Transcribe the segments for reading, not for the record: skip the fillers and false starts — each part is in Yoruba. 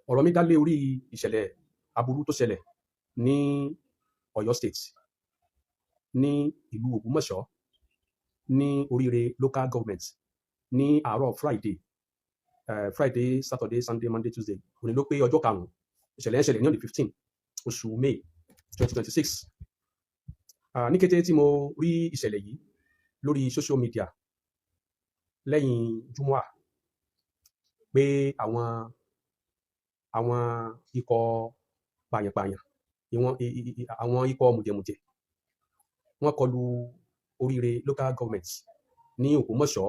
ọ̀rọ̀ mi dá lé orí ìṣẹ̀lẹ̀ aburú tó ṣẹlẹ̀ ní Ọ̀yọ́ state ní ìlú Ògbómọ̀ṣọ́ ní oríire local government ní àárọ̀ Friday Saturday Sunday Monday Tuesday òní ló pé ọjọ́ karùn-ún ìṣẹ̀lẹ̀ ìṣẹ̀lẹ̀ ní on the 15 oṣù May 2026. Ní kété tí mo rí ìṣẹ̀lẹ̀ yìí lórí social media lẹ́yìn júmọ́à pé àwọn ikọ̀ pààyàn-pààyàn àwọn ikọ̀ mùjẹ̀mùjẹ̀ wọ́n kọlu oríire local government ní Ògbómọ̀ṣọ́,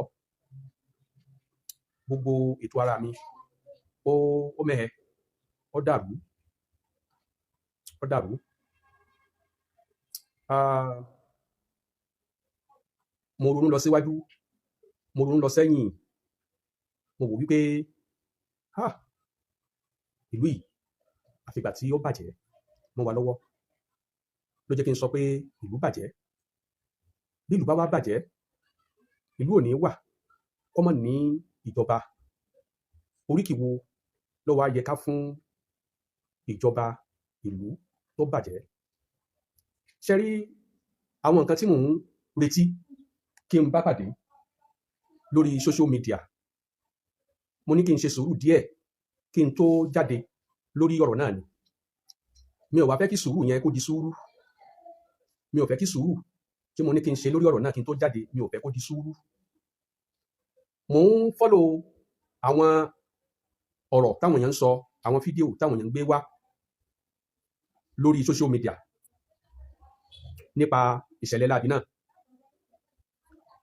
gbogbo ètò ara mi ó mẹ́hẹ, ó dàrú. Mo ronú lọ síwájú, mo ronú lọ sẹ́yìn, mo wò wípé ìlú yìí àfìgbà tí ó bàjẹ́ mọ́ wa lọ́wọ́ ló jẹ́ kí n sọ pé ìlú bàjẹ́. Bí ìlú bá wá bàjẹ́, ìlú ò ní wà kọ́mọ̀ ní ìjọba. Oríkì wo ló wá yẹ ká fún ìjọba ìlú tó bàjẹ́? Ṣé rí àwọn nǹkan tí mò ń retí kí n bá pàdé lórí social media, mo ní kí n ṣe sùúrù díẹ̀ kí n tó jáde lórí ọ̀rọ̀ náà ni. Mi ò wá fẹ́ kí sùúrù yẹn kó di sùúrù. Mi ò fẹ́ kí sùúrù tí mo ní kí n ṣe lórí ọ̀rọ̀ náà kí n tó jáde, mi ò fẹ́ kó di sùúrù. Mò ń follow àwọn ọ̀rọ̀ táwọn èèyàn ń sọ, àwọn fídíò táwọn èèyàn ń gbé wá lórí social media nípa ìṣẹ̀lẹ̀ láabi náà.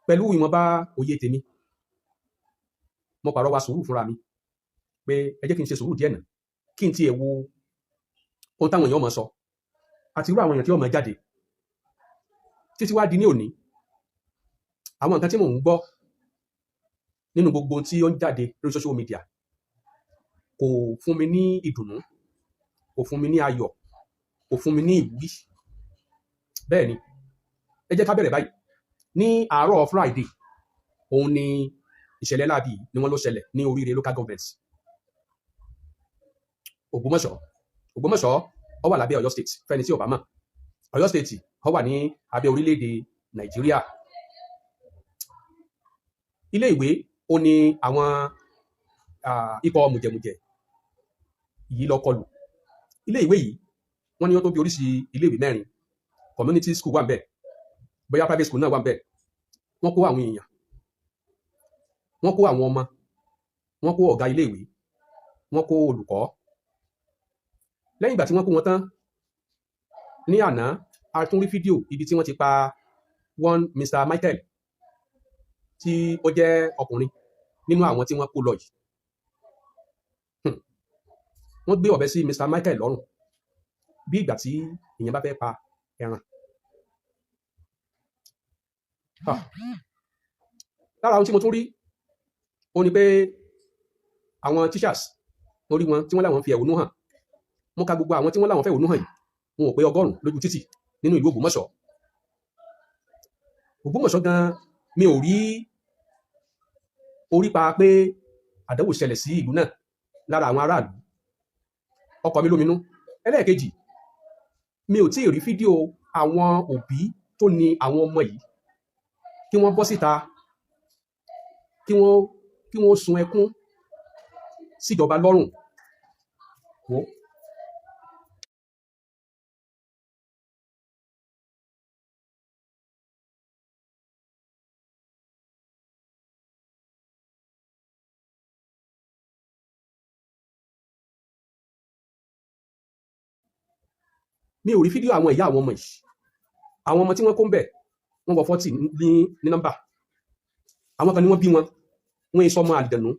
Pẹ̀lú ìwọ̀nba òye tèmi, mo pàrọwà sùúrù fúnra mi pé ẹ jẹ́ kí n ṣe sùúrù díẹ̀ náà kí n tiẹ̀ wo ohun táwọn èèyàn máa sọ àti irú àwọn èèyàn tí ó máa jáde títí wá di ní òní. Àwọn nǹkan tí mò ń gbọ́ nínú gbogbo tí ó ń jáde lórí social media kò fún mi ní ìdùnnú, kò fún mi ní ayọ̀, kò fún mi ní ìwúrí. Bẹ́ẹ̀ ni, ẹ jẹ́ ká bẹ̀rẹ̀ báyìí. Ní àárọ̀ Friday òun ni ìṣẹ̀lẹ̀ láabi ni wọ́n ló ṣẹlẹ̀ ní oríire local government Ògbómọ̀ṣọ́ ó wà lábẹ́ Ọ̀yọ́ state. Fẹ́ni tí ò bá mọ̀, Ọ̀yọ́ state ó wà ní abẹ́ orílẹ̀-èdè Nàìjíríà. Ilé ìwé ó ní àwọn ikọ̀ mùjẹ̀mùjẹ̀ yìí lọ kọlù. Ilé ìwé yìí wọ́n ní ó tó bí oríṣi ilé ìwé 4. Community school wà ńbẹ̀, bóyá private school náà wà ńbẹ̀. Wọ́n kó àwọn èèyàn, wọ́n kó àwọn ọmọ, wọ́n kó ọ̀gá ilé ìwé, wọ́n kó olùkọ́. Lẹ́yìn ìgbà tí wọ́n kó wọn tán, ní àná a tún rí fídíò ibi tí wọ́n ti pa one Mr. Michael tí ó jẹ́ ọkùnrin nínú àwọn tí wọ́n kó lọ yìí. Wọ́n gbé ọ̀bẹ sí Mr. Michael lọ́rùn bí ìgbà tí èèyàn bá fẹ́ pa ẹran. Lára ohun tí mo tún rí ó ní pé àwọn teachers mo rí wọn tí wọ́n láwọn fi ẹ̀hónú hàn. Mo ka gbogbo àwọn tí wọ́n láwọn fẹ́ ẹ̀hónú hàn yìí, wọn ò pé 100 lójú títì nínú ìlú Ògbómọ̀ṣọ́. Ògbómọ̀ṣọ́ gan mi ò rí orí pa pé àdánwò ṣẹlẹ̀ sí ìlú náà lára àwọn aráàlú. Ọkọ̀ mi lóminú. Ẹlẹ́ẹ̀kejì, mi ò tí ì rí fídíò àwọn òbí tó ní àwọn ọmọ yìí kí wọ́n bọ́ síta kí wọ́n sun ẹkún síjọba lọ́rùn. Mi ò rí fídíò àwọn ìyá àwọn ọmọ yìí. Àwọn ọmọ tí wọ́n kó ń bẹ̀ wọ́n wọ 40 ní nọ́mbà. Àwọn kan ni wọ́n bí wọn, wọ́n èso ọmọ àdìdànù,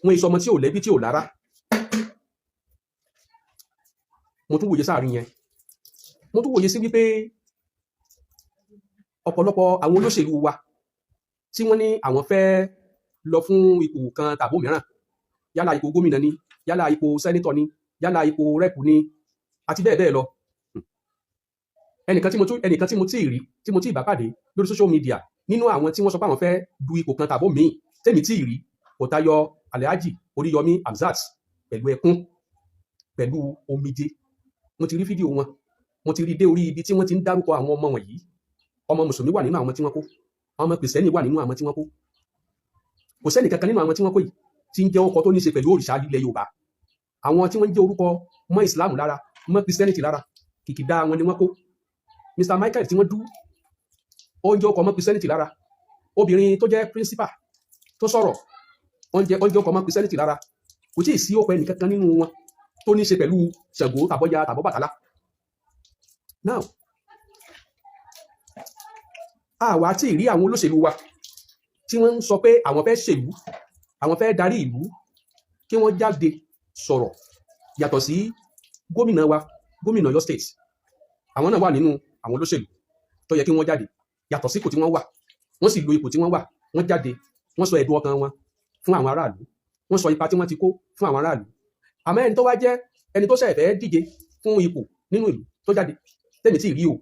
wọ́n èso ọmọ tí ò lẹ́bí tí ò lára. Mo tún wòye sáàrin yẹn, mo tún wòye sí wípé ọ̀pọ̀lọpọ̀ àwọn olóṣèlú wa tí wọ́n ní àwọn fẹ́ lọ fún ipò kan tàbí mìíràn, yálà ipò gómìnà ni, yálà ipò sẹ́nítọ̀ ni, yálà ipò rẹ́pù ni, àti bẹ́ẹ̀ bẹ́ẹ̀ lọ. Ẹnìkan tí mo tí ì bá pàdé lórí social media nínú àwọn tí wọ́n sọ pé àwọn fẹ́ du ipò kan tàbí míì tèmi tí ì rí kò tayọ Alhaji Oríyọmí Hamzat pẹ̀lú ẹkún, pẹ̀lú omijé. Mo ti rí fídíò wọn, mo ti rí dé orí ibi tí wọ́n ti ń dárúkọ àwọn ọmọ wọ̀nyí. Ọmọ mùsùlùmí wà nínú àwọn tí wọ́n kó, ọmọ kìrìsìtẹ́nì wà nínú àwọn tí wọ́n kó. Kò sẹ́ni kankan nínú àwọn tí wọ́n kó yìí tí ń jẹ́ orúkọ tó ní ṣe pẹ̀lú òrìṣà ilẹ̀ Yorùbá. Àwọn tí wọ́n ń jẹ́ orúkọ mọ́ ìsìlámù lára, mọ́ kìrìsìtẹ́nìtì lára, kìkìdá wọn ni wọ́n kó. Mr. Michael tí wọ́n dú, ó ń jẹ́ ọkọ̀ mọ́ kìrìsìtẹ́nìtì lára. Obìnrin tó jẹ́ principal tó sọ̀rọ̀, ó ń jẹ́ ọkọ̀ mọ́ kìrìsìtẹ́nìtì lára. Kò tí ì sí ọkọ̀ ẹnì kankan nínú wọn tó ní ṣe pẹ̀lú Ṣàngó tàbọ́ya tàbọ́bàtálá. Now, àwa tí ì rí àwọn olóṣèlú wa tí wọ́n ń sọ pé àwọn fẹ́ ṣèlú, àwọn fẹ́ darí ìlú, kí wọ́n jáde sọ̀rọ̀ yàtọ̀ sí gómìnà wa, gómìnà Ọ̀yọ́ state. Àwọn náà wà nínú àwọn olóṣèlú tó yẹ kí wọ́n jáde yàtọ̀ sí ipò tí wọ́n wà. Wọ́n sì lo ipò tí wọ́n wà, wọ́n jáde, wọ́n sọ ẹ̀dùn ọkàn wọn fún àwọn aráàlú, wọ́n sọ ipa tí wọ́n ti kó fún àwọn aráàlú. Àmọ́ ẹni tó wá jẹ́ ẹni tó ṣẹ̀ fẹ́ díje fún ipò nínú ìlú tó jáde, tẹ́mi tí ì rí o,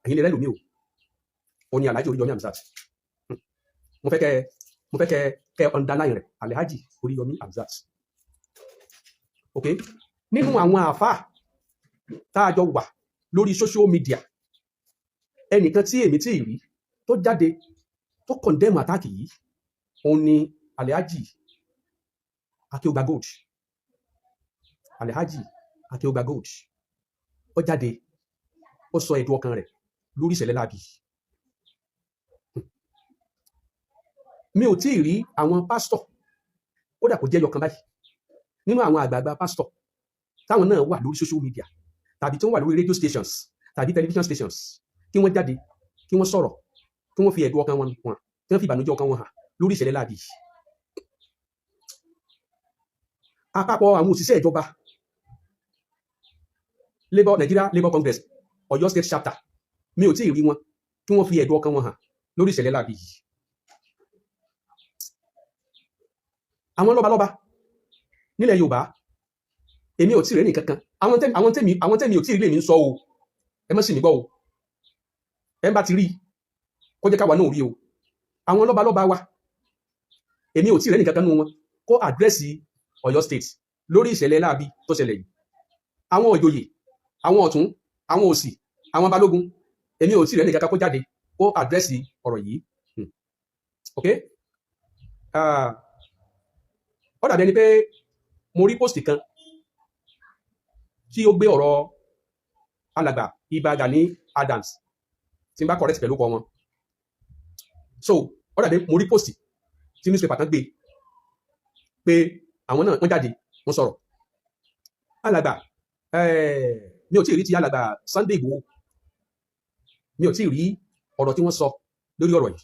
ẹ̀yin lè rẹ́lòmí o, ó ní Alhaji Oríyọmí Hamzat. Mo fẹ́ kẹ́ underline rẹ̀, Alhaji Oríyọmí Hamzat. Ok, nínú àwọn àfáà tá a jọ wà lórí social media, ẹnìkan tí èmi tí ì rí tó jáde tó condemn attack yìí, òun ni Alhaji Akeugba Gold. Alhaji Akeugba Gold ó jáde, ó sọ ẹ̀dùn ọkàn rẹ̀ lórí ìṣẹ̀lẹ̀ láabi. Mi ò tí ì rí àwọn pásítọ̀, kódà kò jẹ́ yọkan báyìí, nínú àwọn àgbààgbà pásítọ̀ táwọn náà wà lórí social media tàbí tí wọ́n wà lórí radio stations tàbí television stations, kí wọ́n jáde, kí wọ́n sọ̀rọ̀, kí wọ́n fi ẹ̀dùn ọkàn wọn hàn, kí wọ́n fi ìbànújẹ́ ọkàn wọn hàn lórí ìṣẹ̀lẹ̀ láabi. Àpapọ̀ àwọn òṣìṣẹ́ ìjọba Nigeria Labour Congress Ọ̀yọ́ state chapter, mi ò tí ì rí wọn kí wọ́n fi ẹ̀dùn ọkàn wọn hàn lórí ìṣẹ̀lẹ̀ láabi yìí. Àwọn lọ́balọ́ba nílẹ̀ Yorùbá, èmi ò tí ì rí ẹnìkankan. Àwọn tẹ́mi ò tí ì rí lèmi ń sọ o, ẹ má sì mí gbọ́ o, ẹ bá ti rí kó jẹ́ káwa náà rí o. Àwọn lọ́balọ́ba wa, èmi ò tí ì rí ẹnìkankan nínú wọn kó àdírẹ́sì Ọ̀yọ́ state lórí ìṣẹ̀lẹ̀ láabi tó ṣẹlẹ̀ yìí. Àwọn ìjòyè, àwọn ọ̀tún, àwọn òsì, àwọn balógun, èmi ò tí ì rí ẹnìkankan kó jáde kó àdírẹ́sì ọ̀rọ̀ yìí. Ok, ó dàbí ẹni pé mo rí post kan tí ó gbé ọ̀rọ̀ alàgbà Ìbà Gani Adams, tí n bá correct pẹ̀lú ọkọ wọn. So ó dàbí mo rí post tí newspaper kan gbé pé àwọn náà wọ́n jáde, wọ́n sọ̀rọ̀. Alàgbà mi ò tí ì rí ti alàgbà Sunday Igboho, mi ò tí ì rí ọ̀rọ̀ tí wọ́n sọ lórí ọ̀rọ̀ yìí.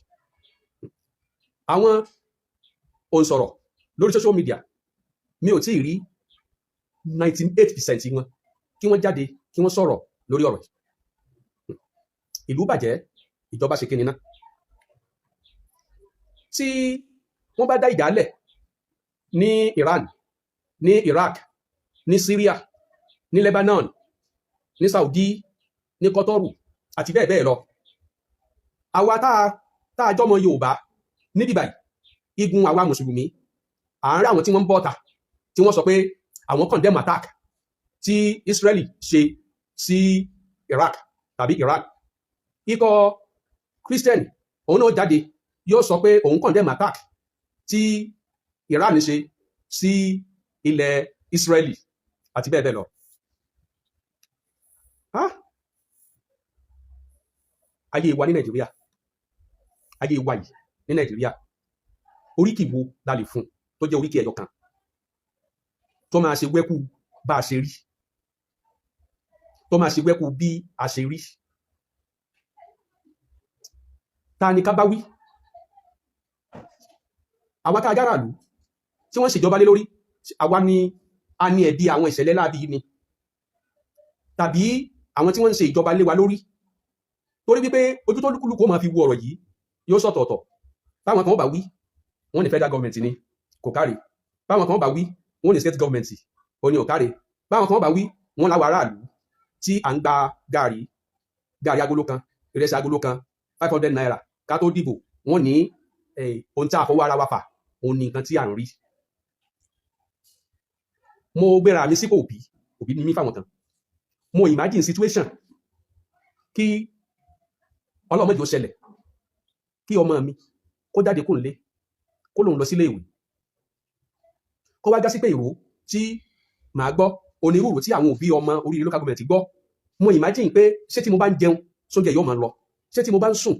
Àwọn òǹsọ̀rọ̀ lórí social media, mi ò tí ì rí 98% wọn kí wọ́n jáde, kí wọ́n sọ̀rọ̀ lórí ọ̀rọ̀ yìí. Ìlú bàjẹ́, ìjọba ṣe kíni ná. Tí wọ́n bá dá ìjà lẹ̀ ní Iran, ní Iraq, ní Syria, ní Lebanon, ní Saudi, ní Kọ́tọ́rù àti bẹ́ẹ̀ bẹ́ẹ̀ lọ, àwa tá a jọmọ Yorùbá níbí báyìí, igun àwa mùsùlùmí, àárín àwọn tí wọ́n ń bọ́ta tí wọ́n sọ pé àwọn condemn attack tí Israeli ṣe sí Iraq tàbí Iran. Ikọ̀ Christian òun náà jáde yóò sọ pé òun condemn attack tí Iran ṣe sí ilẹ̀ Israeli àti bẹ́ẹ̀ bẹ́ẹ̀ lọ. Ayé wa ní Nàìjíríà, ayé wa yìí ní Nàìjíríà, oríkì wo la lè fún tó jẹ́ oríkì ẹyọ kan tó máa ṣe wẹ́kú bá a ṣe rí, tó máa ṣe wẹ́kú bí a ṣe rí? Ta ni ká bá wí? Àwa tá a jára lù tí wọ́n ṣèjọba lé lórí, àwa ni a ní ẹ̀bi àwọn ìṣẹ̀lẹ̀ láabi ni, tàbí àwọn tí wọ́n ń ṣe ìjọba lé wa lórí? Torí wípé ojú tó lúkúlùkù ó máa fi wo ọ̀rọ̀ yìí yóò sọ̀tọ̀ọ̀tọ̀. Báwọn kan bá wí, wọ́n ní federal government ni, kò káre. Báwọn kan bá wí, wọ́n ní state government, ó ní ò káre. Báwọn kan bá wí, wọ́n láwa aráàlú tí à ń gba gàrí agolo kan, ìrẹsì agolo kan 500 naira ká tó dìbò, wọ́n ní ohun tí a fọwọ́ ara wa fà, òun ní nǹkan tí à ń rí. mo gbéra mi sípò òbí ni mí fáwọn kan, mo imagine situation kí ọlọ́mọdé ó ṣẹlẹ̀ kí ọmọ mi kó jáde kó nílé kó lòun lọ sílé ìwé, kó wá já sí pé ìró tí màá gbọ́ onírúurú tí àwọn òbí ọmọ oríire local government gbọ́, mo imagine pé ṣé tí mo bá ń jẹun sóúnjẹ yóò máa lọ, ṣé tí mo bá ń sùn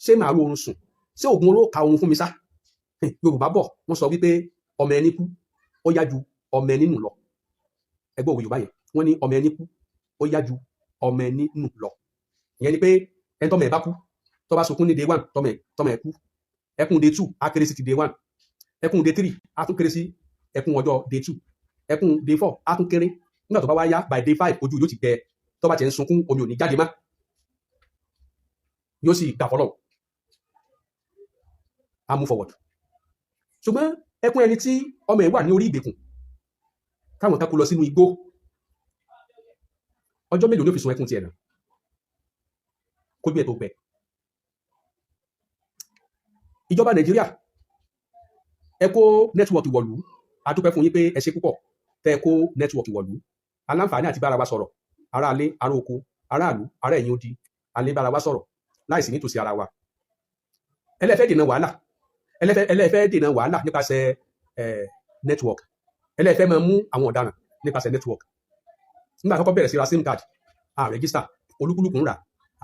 ṣé màá ro oorun sùn, ṣé oògùn oró ka oorun fún mi sá. Yorùbá bọ̀ wọ́n sọ wípé ọmọ ẹni kú ó yá ju ọmọ ẹni nù lọ. Ẹgbẹ́ òwe Yorùbá yẹn wọ́n ní ọmọ ẹni kú ó yá ju ọmọ ẹni nù lọ. Ìyẹn ni pé ẹni tọ́mọ ẹ̀ bá kú tó bá sunkún ní day 1 tọ́mọ ẹ̀ kú, ẹkún day 2 á kéré sí ti day 1, ẹkún day 3 á tún kéré sí ẹkún ọjọ́ day 2, ẹkún day 4 á tún kéré, nígbà tó bá wá yá by day 5 ojú yóò ti gbẹ, tó bá ti ń sunkún omi ò ní jáde má, yóò sì gbà fọlọ́, á move forward. Ṣùgbọ́n ẹkún ẹni tí ọmọ ẹ̀ wà ní orí ìgbèkùn káwọn kan kó lọ sínú igbó, ọjọ́ mélòó ló fi sun ẹkún tiẹ̀ náà kójú ẹ̀ tó gbẹ. Ìjọba Nàìjíríà ẹ kó nẹ́tíwọ̀kì wọ̀lú, a dúpẹ́ fún yín pé ẹ ṣe púpọ̀ tẹ́ ẹ kó nẹ́tíwọ̀kì wọ̀lú, aláǹfààní àti bára wa sọ̀rọ̀, ará ilé ará oko aráàlú ará ẹ̀yìn odi, alẹ́ bára wa sọ̀rọ̀ láìsí nítòsí ara wa. ẹlẹ́fẹ́ dènà wàhálà nípasẹ̀ network, ẹlẹ́fẹ́ máa mú àwọn ọ̀daràn nípasẹ̀ network. Nígbà àkọ́kọ́ bẹ̀rẹ̀ sí ra sim card a register, olúkúlùkù ń rà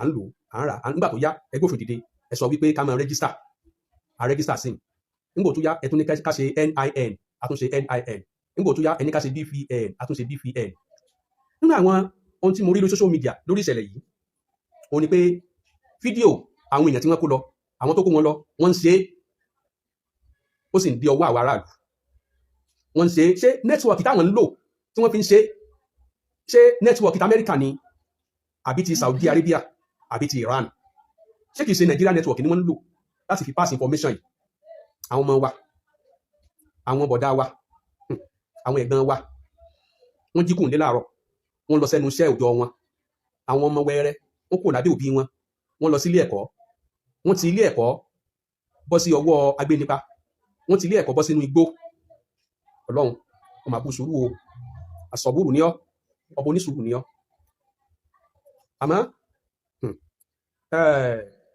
à ń lò à ń rà, nígbà tó yá ẹgbẹ́ òfin dìde ẹ sọ wípé ká máa register, a register sim. Nígbà tó yá ẹ tún ní ká ṣe NIN, a tún ṣe NIN. Nígbà tó yá ẹ ní ká ṣe BVN, a tún ṣe BVN. Nínú àwọn ohun tí mo rí lórí social media lórí ìṣẹ̀lẹ̀ yìí ó ní pé fídíò àwọn èèyàn tí wọ́n kó lọ, àwọn tó kó wọn lọ wọ́n ń ṣe, ó sì ń di ọwọ́ àwọn aráàlú, wọ́n ń ṣe nẹ́tíwọ̀kì táwọn ń lò tí wọ́n fi ń ṣe nẹ́tíwọ̀kì tí Amẹ́ríkà ni àbí ti Saudi Arabia àbí ti Iran, ṣé kìí ṣe Nigeria network ni wọ́n ń lò láti fi pass information yìí. Àwọn ọmọ wa, àwọn bọ̀dá wa, àwọn ẹ̀gbọ́n wa wọ́n jí kùn lé láàárọ̀, wọ́n lọ sẹ́nu iṣẹ́ òòjọ́ wọn, àwọn ọmọ wẹ́rẹ́ wọ́n kò lábẹ́ òbí wọn, wọ́n lọ sí ilé ẹ̀kọ́, wọ́n ti ilé ẹ̀kọ́ bọ́ sí ọwọ́ agbénipa, wọ́n ti ilé ẹ̀kọ́ bọ́ sínú igbó. Ọlọ́run ọmọ àbú sùúrù o, àsọ̀bùrù ni ọ́, ọbọ onísùúrù ni ọ́. Àmọ́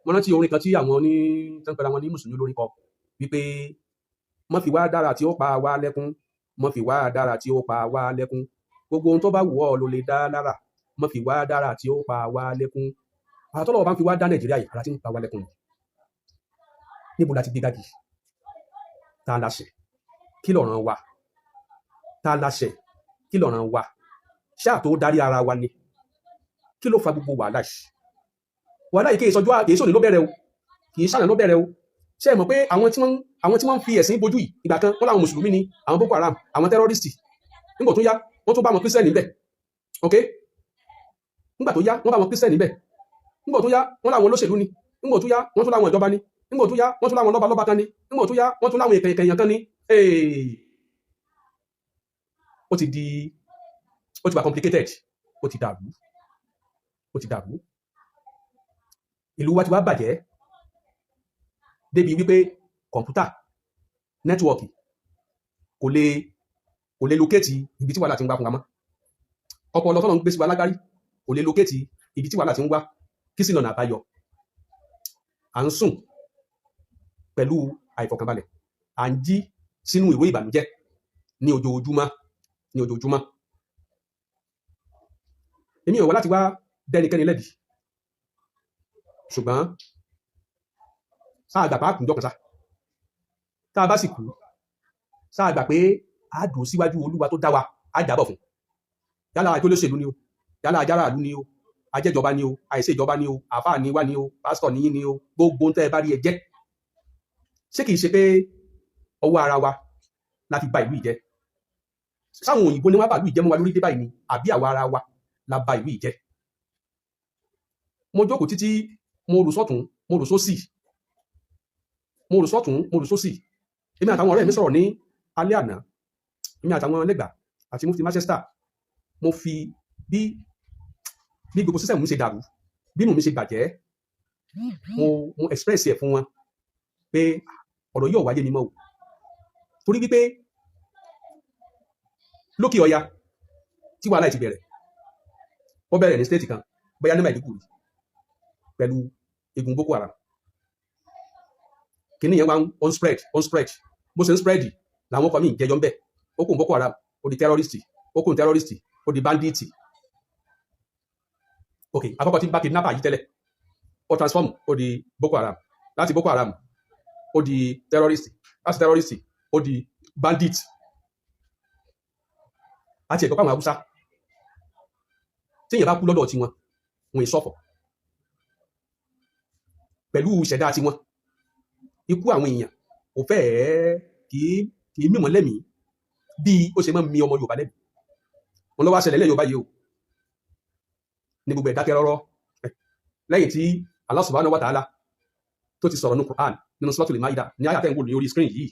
mo rántí orin kan tí àwọn ní tẹ́ńpẹ́ra wọn ní mùsùlùmí olórin kọ wípé mọ́ fi wá dára tí ó pa wá lẹ́kún, mọ́ fi wá dára tí ó pa wá lẹ́kún, gbogbo ohun tó bá wù ọ́ ló lè dá lára, mọ́ fi wá dára tí ó pa wá lẹ́kún. Àtọ́lọ́wọ́ bá ń fi wá dá Nàìjíríà yìí ara tí ń pa wá lẹ́kún. Níbo la ti gbé gàgì? Ta láṣẹ? Kí lọ̀ràn wa? Ta láṣẹ? Kí lọ̀ràn wa? Ṣáà tó darí ara wa ni? Kí ló fa gbogbo wàhálà yìí? Wàhálà yìí kìí sóni ló bẹ̀rẹ̀ o, kìí sànà ló bẹ̀rẹ̀ o. Ṣé ẹ mọ̀ pé àwọn tí wọ́n ń fi ẹ̀sìn bojú yìí ìgbà kan wọ́n láwọn mùsùlùmí ni, àwọn Boko Haram, àwọn tẹ́rọ́rìstì. Nígbà tó yá wọ́n tún bá wọn kírísítẹ́nì níbẹ̀, ok? Nígbà tó yá wọ́n bá wọn kírísítẹ́nì níbẹ̀, nígbà tó yá wọ́n láwọn olóṣèlú ni, nígbà tó yá wọ́n tún láwọn ìjọba ni, nígbà tó yá wọ́n tún láwọn lọ́balọ́ba kan ni, nígbà tó yá wọ́n tún láwọn èèyàn kan ni. Ó ti wà complicated, ó ti dàrú. Ìlú wa ti wá bàjẹ́ débi wípé kọ̀ǹpútà nẹ́tíwọ̀kì kò lè lókètì ibi tí wàhálà ti ń wá fún wa mọ́. Ọpọlọ tọ́lọ̀ ń gbé sí wa lágbárí kò lè lókètì ibi tí wàhálà ti ń wá. Kí sì lọ́nà àbáyọ? À ń sùn pẹ̀lú àìfọkànbalẹ̀, à ń jí sínú ìró ìbànújẹ́ ní ojoojúmọ́. Èmi ò wá láti wá dẹ́nikẹ́ni lẹ́bi, ṣùgbọ́n sáà gbà pé àkùnjọ kan sá, tá a bá sì kú sáà gbà pé a dùn síwájú Olúwa tó dá wa, a jábọ̀ fún. Yálà àjọ olóṣèlú ni o, yálà àjáràlú ni o, ajẹ́jọba ni o, àìṣèjọba ni o, àfáà ni wá ni o, pásítọ̀ ni yín ni o, gbogbo ń tẹ́ ẹ bá rí ẹ jẹ́. Ṣé kìí ṣe pé ọwọ́ ara wa la fi ba ìlú ìjẹ́? Sáwọn òyìnbó ni wọ́n bá ìlú ìjẹ́ mọ́ wa lórí dé báyìí ni, àbí àwa ara wa la ba ìlú ìjẹ́? Mo jókòó títí mo rò sọ́tún mo rò sósì, èmi àtàwọn ọ̀rẹ́ mi sọ̀rọ̀ ní alẹ́ àná, èmi àtàwọn Lẹ́gbà àti Mufti Manchester, mo fi bí gbogbo sísẹ̀mù mi ṣe dàrú, bínú mi ṣe bàjẹ́, mo express ẹ̀ fún wọn pé ọ̀rọ̀ yóò wáyé mi mọ́ o. Torí wípé lókè ọya tí wàhálà ti bẹ̀rẹ̀ ó bẹ̀rẹ̀ ní state kan bóyá ní Maiduguri pẹ̀lú igun Boko Haram kìíní yẹn wá on spread bó ṣe ń spread làwọn ọkọ̀ míì jẹjọ ń bẹ̀ ó kún Boko Haram ó di terrorist ó kún terrorist ó di bandit ok àkọ́kọ́ tí bá kidnapper yìí tẹ́lẹ̀ ó transform ó di Boko Haram láti Boko Haram ó di terrorist láti terrorist ó di bandit àti ẹ̀kọ́ pàwọn Haúsá tí èyàn bá kú lọ́dọ̀ tí wọn ì sọ́fọ̀ pẹ̀lú ìṣẹ̀dá tí wọn ikú àwọn èèyàn ò fẹ́ kìí mímọ̀ lẹ́mìí bí ó ṣe mọ́ mi ọmọ Yorùbá lẹ́mìí wọn lọ́wọ́ ṣẹlẹ̀ lẹ́ Yorùbá yìí o ní gbogbo ẹ̀dákẹ́ rọ́rọ́ lẹ́yìn tí Allah subhanahu wa ta'ala tó ti sọ̀rọ̀ ní Quran nínú Suratul Maida ní àyàtẹ̀ ń wò ní orí screen yìí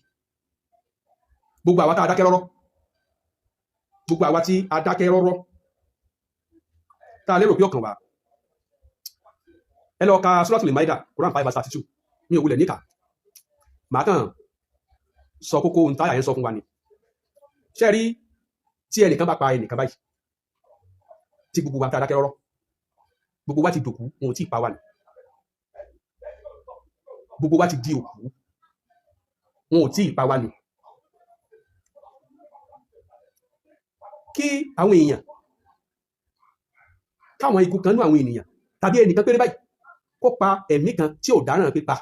gbogbo àwa tá a dákẹ́ rọ́rọ́ gbogbo àwa tí a dákẹ́ rọ́rọ́ tá a lérò pé ọkàn wa ẹ lọ ka Suratul Maida Quran 5:32 mi ò wulẹ̀ níkà màá kàn sọ kókó ohun táyà yẹn sọ fún wa ni ṣe rí tí ẹnìkan bá pa ẹnìkan báyìí tí gbogbo wa tá a dákẹ́ rọ́rọ́ gbogbo wa ti dòkú wọn ò tí ì pa wá ni gbogbo wa ti di òkú wọn ò tí ì pa wá ni kí àwọn èèyàn káwọn ikú kan ní àwọn ènìyàn tàbí ẹnìkan péré báyìí kó pa ẹ̀mí kan tí ò dáràn pípa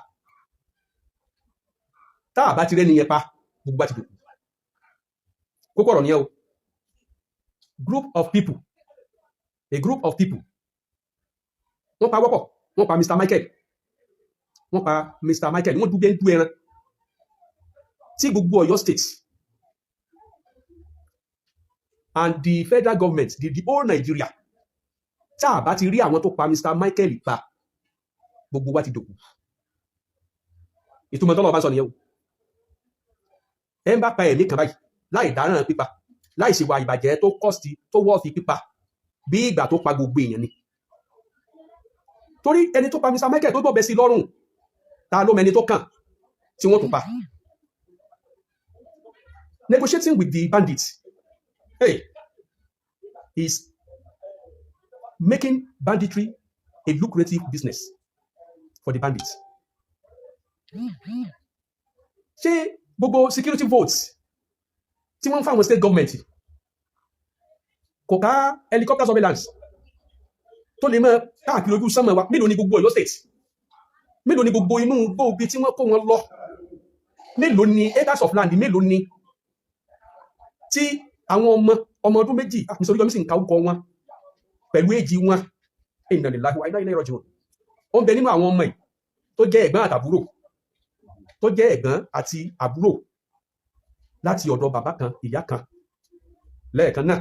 tá a bá ti rẹ́ni yẹn pa gbogbo wa ti dòkú kókó ọ̀rọ̀ nìyẹn o a group of people wọ́n pa wọ́pọ̀ wọ́n pa Mr. Michael wọ́n dú ẹran tí gbogbo Ọ̀yọ́ state and the federal government the whole Nigeria tá a bá ti rí àwọn tó pa Mr. Michael pa gbogbo wa ti dòkú ìtumọ̀ tọ́lọ̀ bá sọ nìyẹn o ẹ ń bá pa ẹ̀mí kan báyìí láì dáràn pípa láì ṣèwà ìbàjẹ́ tó kọ́sì tó wọ́ọ̀fì pípa bí ìgbà tó pa gbogbo èèyàn ni torí ẹni tó pa Mr. Michael tó gbọ́bẹ sí lọ́rùn ta ló mẹni tó kàn tí wọ́n tún pa negotiating with the bandits is making banditry a lucrative business for the bandits ṣé gbogbo security votes tí wọ́n ń fáwọn state government kò ká helicopter surveillance tó lè mọ́ káàkiri ojú sánmọ̀ wa mélòó ni gbogbo Ọ̀yọ́ state mélòó ni gbogbo inú gbóògbé tí wọ́n kó wọn lọ mélòó ni acres of land mélòó ni tí àwọn ọmọ ọdún méjì àmìsọ̀rí yọmí sì ń káwùkọ wọn pẹ̀lú èjì wọn inna lillahi wa inna ilayhi raji'un ó ń bẹ nínú àwọn ọmọ yìí tó jẹ́ ẹ̀gbọ́n àtàbúrò tó jẹ́ ẹ̀gbọ́n àti àbúrò láti ọ̀dọ̀ bàbá kan ìyá kan lẹ́ẹ̀kan náà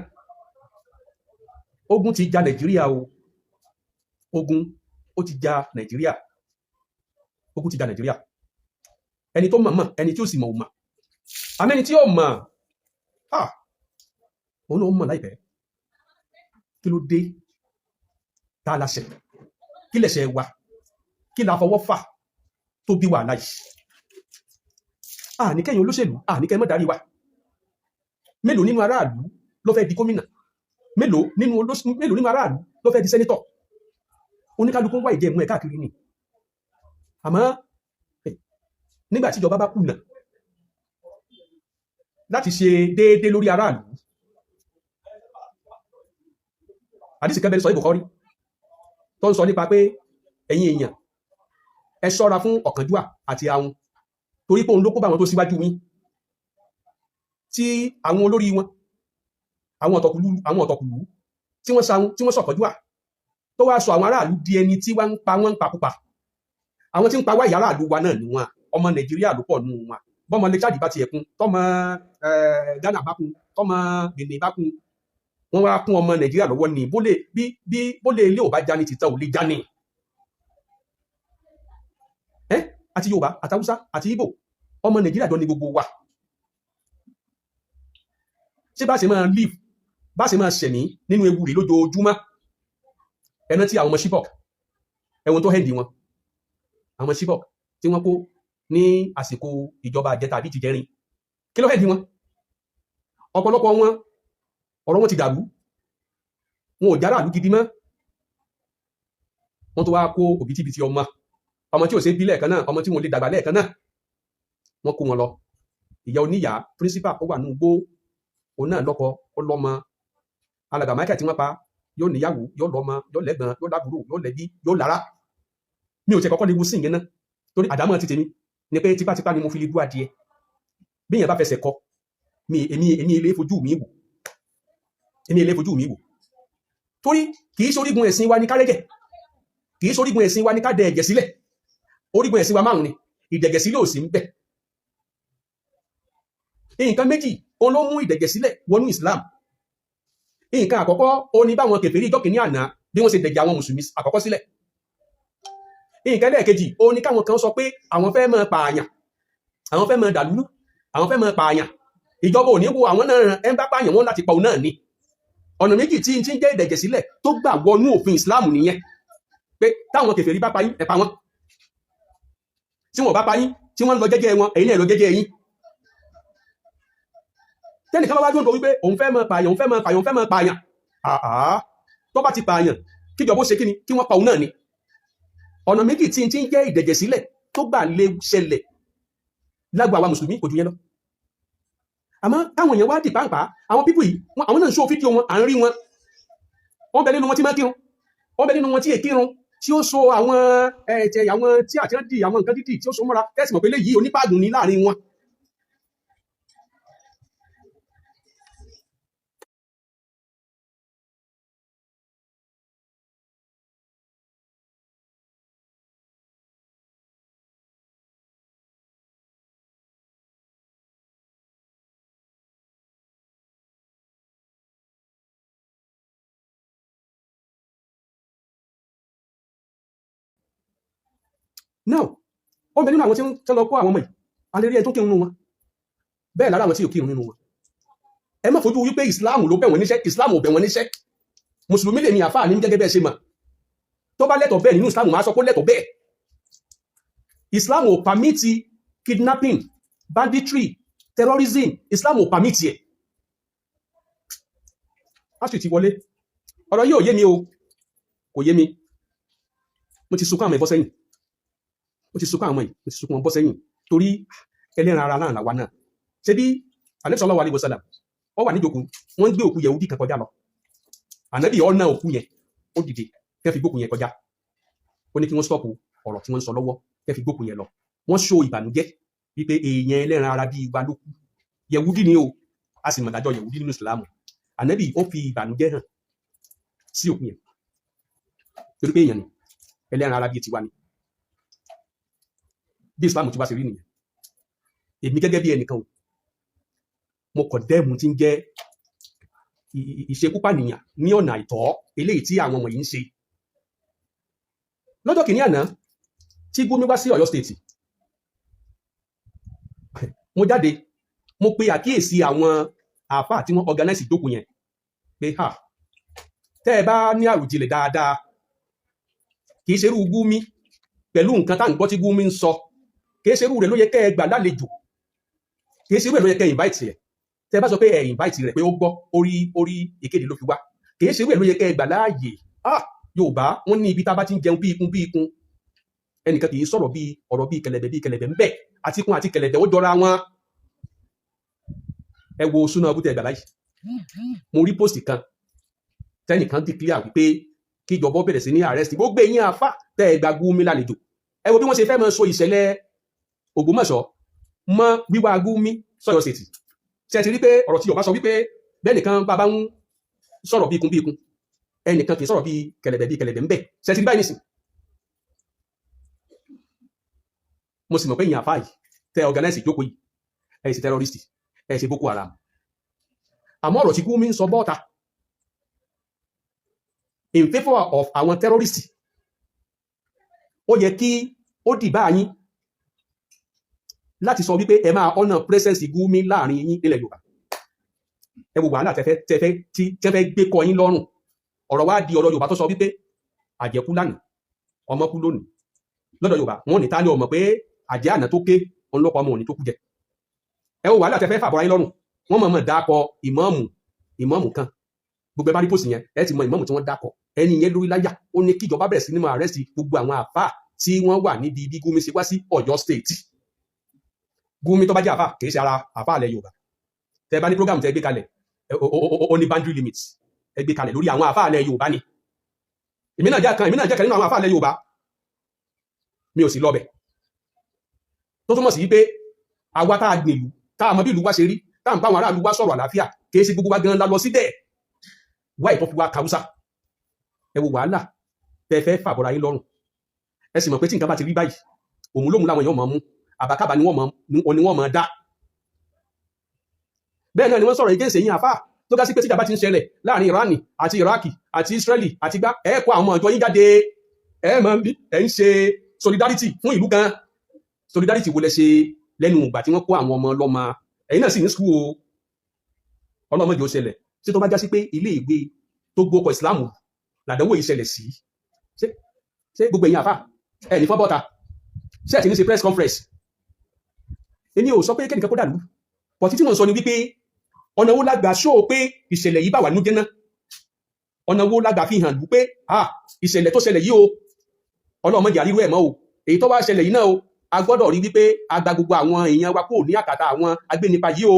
ogun ti ja Nàìjíríà o ogun ó ti ja Nàìjíríà ogun ti ja Nàìjíríà ẹni tó mọ̀ ẹni tí ó sì mọ̀ ò mọ̀ àmẹ́ni tí ó mọ̀ òun náà mọ̀ láìpẹ́ kí ló dé tá a láṣẹ kí lẹ̀ṣẹ̀ wa kí la fọwọ́ fà tó bí wàhálà yìí àníkẹ́yìn olóṣèlú àníkẹ́ mọ́ darí wa mélòó nínú aráàlú ló fẹ́ di gómìnà mélòó nínú aráàlú ló fẹ́ di sẹ́nítọ̀ oníkálukú wá ìjẹ́ mú ẹ̀ káàkiri ni àmọ́ nígbà tí ìjọba bá kùnà láti ṣe déédé lórí aráàlú àdísì kẹ́bẹ̀rẹ̀ sọ Bukhari tó ń sọ nípa pé ẹ̀yin èèyàn ẹ ṣọ́ra fún ọ̀kánjúwà àti ahun torí pé òun ló kó bá wọn tó síwájú yín tí àwọn olórí wọn àwọn ọ̀tọ̀kùlú tí wọ́n sáhun tí wọ́n sọ̀kánjúwà tó wá sọ àwọn aráàlú di ẹni tí wọ́n ń pa wọ́n ń pakúpa àwọn tí ń pa wá ìyá aráàlú wa náà ni wọn ọmọ Nàìjíríà ló pọ̀ nù wọn bọ́mọ lè jáde bá ti ẹ̀kún tọ́mọ Ghana bá kún tọ́mọ Benin bá kún wọ́n wá kún ọmọ Nàìjíríà lọ́wọ́ ní bólè ilé ò bá já ní títà ò lè já ní àti Yorùbá àtàwùsá àti Ìgbò ọmọ Nàìjíríà jọ ní gbogbo wa ṣé bá ṣe máa live bá ṣe máa ṣẹ̀mí nínú ewu rẹ̀ lójoojúmọ́ ẹ̀nà tí àwọn ọmọ Chibok ẹ̀wọ̀n tó hẹ́ndì wọn àwọn Chibok tí wọ́n kó ní àsìkò ìjọba àjẹta àbí tìjẹrin kí ló hẹ́ndì wọn ọ̀pọ̀lọpọ̀ wọn ọ̀rọ̀ wọn ti dàrú, wọn ò jára àlú gidi mọ́, wọ́n tó wá kó òbítíbitì ọmọ tí ò ṣe bí lẹ́ẹ̀kan náà, ọmọ tí wọn lè dàgbà lẹ́ẹ̀kan náà, wọ́n kó wọn lọ. Ìyá oníyàá principal ó wà ní ugbó, òun náà lọ́kọ ó lọ́mọ, alàgbà Michael tí wọ́n pa yóò níyàwó, yóò lọ́mọ, yóò lẹ́gbọ̀n, yóò lábúrò, yóò lẹ́bí, yóò lára. Mi ò tẹ̀ kọ́kọ́ lè wo sí ìyẹn náà, torí àdámọ̀ ti tèmi ni pé tipátipá ni mo fi lè dú adìẹ. Bí èèyàn bá fẹsẹ̀ kọ, èmi ilé fojú mi wò, èmi ilé fojú mi wò. Torí kì í ṣorígun ẹ̀sìn wa ní kárẹ́gẹ̀, kì í ṣorígun ẹ̀sìn wa ní ká dẹ ẹ̀jẹ̀ sílẹ̀. Orígun ẹ̀sìn wa 5 ni, ìdẹ̀jẹ̀ sílẹ̀ ò sí ń bẹ̀. Nǹkan méjì òun ló mú ìdẹ̀jẹ̀ sílẹ̀ wọnú Islam. Nǹkan àkọ́kọ́ òun ni báwọn kèfèrí ìjọ kìíní àná bí wọ́n ṣe dẹ̀jẹ̀ àwọn mùsùlùmí àkọ́kọ́ sílẹ̀. Nǹkan ẹlẹ́ẹ̀kejì òun ni káwọn kan sọ pé àwọn fẹ́ máa pààyàn, àwọn fẹ́ máa dàlúrú, àwọn fẹ́ máa pààyàn. Ìjọba ò ní wo àwọn náà ẹ ń bá pààyàn wọn láti pa òun náà ni. Ọ̀nà méjì tí ń jẹ́ ìdẹ̀jẹ̀ sílẹ̀ tó gbà wọnú òfin Islam nìyẹn. Pé táwọn kèfèrí bá pa yín, ẹ pa wọ́n. Tí wọ́n bá pa yín, tí wọ́n lọ jẹ́jẹ́ wọn, ẹ̀yin náà lọ jẹ́jẹ́ yín. Tẹ́nìkan bá wá dúró wípé òun fẹ́ máa pààyàn, òun fẹ́ máa pààyàn, òun fẹ́ máa pààyàn. Tó bá ti pààyàn, kíjọba ó ṣe kíni, kí wọ́n pa òun náà ni. Ọ̀nà méjì tí ń jẹ́ ìdẹ̀jẹ̀ sílẹ̀ tó gbà lè ṣẹlẹ̀ lágbo àwa mùsùlùmí kò ju yẹn lọ. Àmọ́ táwọn èèyàn wá dì pàǹpá, àwọn pípù yìí, àwọn náà ń ṣó fídíò wọn, à ń rí wọn. Wọ́n bẹ nínú wọn tí máa kírun, wọ́n bẹ nínú wọn tí èkírun, tí ó so àwọn ẹ̀jẹ̀ àwọn tí àti àwọn nǹkan dídì tí ó so mọ́ra, tẹ́sì mọ̀ pé léyìí onípàgùn ní láàrin wọn. Now, wọ́n bẹ nínú àwọn tí ń lọ kó àwọn ọmọ yìí, a lè rí ẹ tó kírun nínú wọn. Bẹ́ẹ̀ lára àwọn tí ò kírun nínú wọn. Ẹ má fojú wípé Islam ló bẹ̀ wọ́n níṣẹ́, Islam ò bẹ̀ wọ́n níṣẹ́. Mùsùlùmí lè ní àfáà ní gẹ́gẹ́ bẹ́ẹ̀ ṣe mọ̀. Tó bá lẹ́tọ̀ bẹ́ẹ̀ nínú Islam máa sọ pé lẹ́tọ̀ bẹ́ẹ̀. Islam ò permit kidnapping, banditry, terrorism. Islam ò permit ẹ̀. A sì ti wọlé. Ọ̀rọ̀ yìí ò yé mi o, kò yé mi. Mo ti sunkún àwọn ẹ̀bọ́ sẹ́yìn. Mo ti sunkún àwọn yìí, mo ti sunkún wọn bọ́ sẹ́yìn. Torí ẹlẹ́ran ara náà làwa náà. Ṣé bí Ànábì sallallahu alaihi wasallam, ó wà níjókòó, wọ́n ń gbé òkú Yẹhudi kan kọjá lọ. Ànábì ọ̀nà òkú yẹn, ó dìde, kẹ́ fi gbókù yẹn kọjá. Ó ní kí wọ́n stọ́pù ọ̀rọ̀ tí wọ́n ń sọ lọ́wọ́, kẹ́ fi gbókù yẹn lọ. Wọ́n ṣó ìbànújẹ́ wípé èèyàn ẹlẹ́ran ara bíi wa ló kú. Yẹhudi ni o, a sì mọ̀ dájọ́ Yẹhudi nínú Ìsìlámù. Ànábì ó fi ìbànújẹ́ hàn sí òkú yẹn. Torí pé èèyàn ni, ẹlẹ́ran ara bíi tiwa ni. Bí Islam ti bá ṣe rí nìyẹn. Èmi gẹ́gẹ́ bí ẹnìkan o, mo condemn tí ń jẹ́ ìṣekúpànìyàn ní ọ̀nà àìtọ́ eléyìí tí àwọn wọ̀nyí ń ṣe. Lọ́jọ́ kìíní àná tí Gumi wá sí Ọ̀yọ́ state, mo jáde, mo pe àkíyèsí àwọn àáfàá tí wọ́n organize ìjókòó yẹn pé tẹ́ ẹ bá ní àròjinlẹ̀ dáadáa, kìí ṣerú Gumi pẹ̀lú nǹkan tá à ń gbọ́ tí Gumi ń sọ, kìí ṣerú rẹ̀ ló yẹ kẹ́ ẹ gbà lálejò, kìí ṣerú rẹ̀ ló yẹ kẹ́ ẹ invite rẹ̀. Tẹ́ bá sọ pé ẹ invite rẹ̀ pé ó gbọ́ orí ìkéde ló fi wá, kìí ṣerú rẹ̀ ló yẹ kẹ́ ẹ gbà láàyè. Yorùbá wọ́n ní ibi tá a bá ti ń jẹun bí ikun, ẹnìkan kìí sọ̀rọ̀ bí ọ̀rọ̀ bí kẹlẹ̀bẹ̀ ń bẹ, àti ikun àti kẹlẹ̀bẹ̀ ó jọra wọn. Ẹ wo súná bútẹ́ ẹ̀gbà láyìí, mo rí post kan tẹ́nìkan declare wípé kí ìjọba bẹ̀rẹ̀ sí ní arrest gbogbo ẹ̀yin àfà tẹ́ ẹ gba Gumi lálejò. Ẹ wo bí wọ́n ṣe fẹ́ máa so ìṣẹ̀lẹ̀ Ògbómọ̀ṣọ́ mọ́ wíwá Gumi sọ́yọ́ sètì. Ṣé ẹ ti rí pé ọ̀rọ̀ tí Yorùbá sọ wípé bẹ́ẹ̀ nìkan bàbá ń sọ̀rọ̀ bí ikun, ẹnìkan kì í sọ̀rọ̀ bí kẹlẹ̀bẹ̀ ń bẹ. Ṣé ẹ ti rí báyìí nísìn? Mo sì mọ̀ pé ẹ̀yin àfà yìí tẹ́ organize ìjókòó yìí, ẹ ṣe terrorist, ẹ ṣe Boko Haram. Àmọ́ ọ̀rọ̀ tí Gumi ń sọ bọ́ta in favor of àwọn terrorists, ó yẹ kí ó dìbà yín láti sọ wípé ẹ máa honor presence Gumi láàrin yín nílẹ̀ Yorùbá. Ẹ wo wàhálà tẹ́fẹ́ gbé kọ yín lọ́rùn. Ọ̀rọ̀ wá di ọ̀rọ̀ Yorùbá tó sọ wípé àjẹkú lánàá, ọmọ kú lónìí. Lọ́dọ̀ Yorùbá wọ́n ní ta ni ọmọ pé àjẹ́ àná tó ké ọlọ́pàá ọmọ òní tó kú jẹ. Ẹ wo wàhálà tẹ́fẹ́ fàbọ̀ra yín lọ́rùn. Wọ́n mọ̀ọ́mọ̀ dákọ ìmáàmù ìmáàmù kan gbogbo ẹ bá rí pòsì yẹn ẹ ti mọ ìmáàmù tí wọ́n dákọ̀ ẹni yẹn lórí láyà ó ní kíjọba bẹ̀rẹ̀ sí ní máa arrest gbogbo àwọn àfáà tí wọ́n wà níbi bí Gumi ṣe wá sí Ọ̀yọ́ state. Gumi tó bá jẹ́ àfáà kì í ṣe ara àfáà ilẹ̀ Yorùbá. Tẹ́ bá ní program tẹ́ gbé kalẹ̀ ó ní boundary limit ẹ gbé kalẹ̀ lórí àwọn àfáà ilẹ̀ Yorùbá ni. èmi náà jẹ́ kan nínú àwọn àfáà ilẹ̀ Yorùbá mi ò sì lọ́bẹ̀. tó túmọ̀ sí pé àwa tá a gbèlú tá a mọ bí ìlú wa ṣe rí tá à ń bá àwọn aráàlú wa sọ̀rọ̀ àlàáfíà kì í ṣe gbogbo wa gan la lọ síbẹ̀ wá ìtọ́ fi wá kàwúsá ẹ wo wàhálà tẹ fẹ́ fàbọ̀ra yín lọ́rùn ẹ sì mọ̀ pé tí nǹkan bá ti rí báyìí òun lóhun láwọn èèyàn mọ̀ mú àbákábà ni wọ́n mọ̀ dá. bẹ́ẹ̀ náà ni wọ́n sọ̀rọ̀ igéǹsẹ̀ yín àfáà tó gá sí pé tíjà bá ti ń ṣẹlẹ̀ láàrin Irani àti Iraki àti Israeli àti gbá ẹ kó àwọn ọjọ́ yín jáde ẹ ń ṣe solidarity fún ìlú kan. Solidarity wo lẹ ṣe lẹ́nu ìgbà tí wọ́n kó àwọn ọmọ lọ́mọ ẹ̀yin náà sì ní skul o ọlọ́mọdé ó ṣẹlẹ̀ ṣé tó bá já sí pé ilé ìwé tó gbókọ̀ ìsìláàmù làdánwò yìí ṣẹlẹ̀ sí ṣé gbogbo ẹ̀yin àfà ẹ̀ ní fọ́bọ́ta ṣé ẹ̀ ti ní ṣe press conference. èmi ò sọ pé kẹ́nìkan kó dàlú pọ̀tí tí wọ́n sọ ni wípé ọ̀nà wo lágbà ṣó pé ìṣẹ̀lẹ̀ yìí bá wà nínú jẹ́ náà ọ̀nà wo lágbà fi hàn lù pé ìṣẹ̀lẹ̀ tó ṣẹlẹ̀ yìí o ọlọ́mọdé àríwú ẹ̀ mọ́ o èyí tó wá ṣẹlẹ̀ yìí náà o a gbọ́dọ̀ rí wípé a gba gbogbo àwọn èèyàn wa kò ní àkàtà àwọn agbénipa yìí o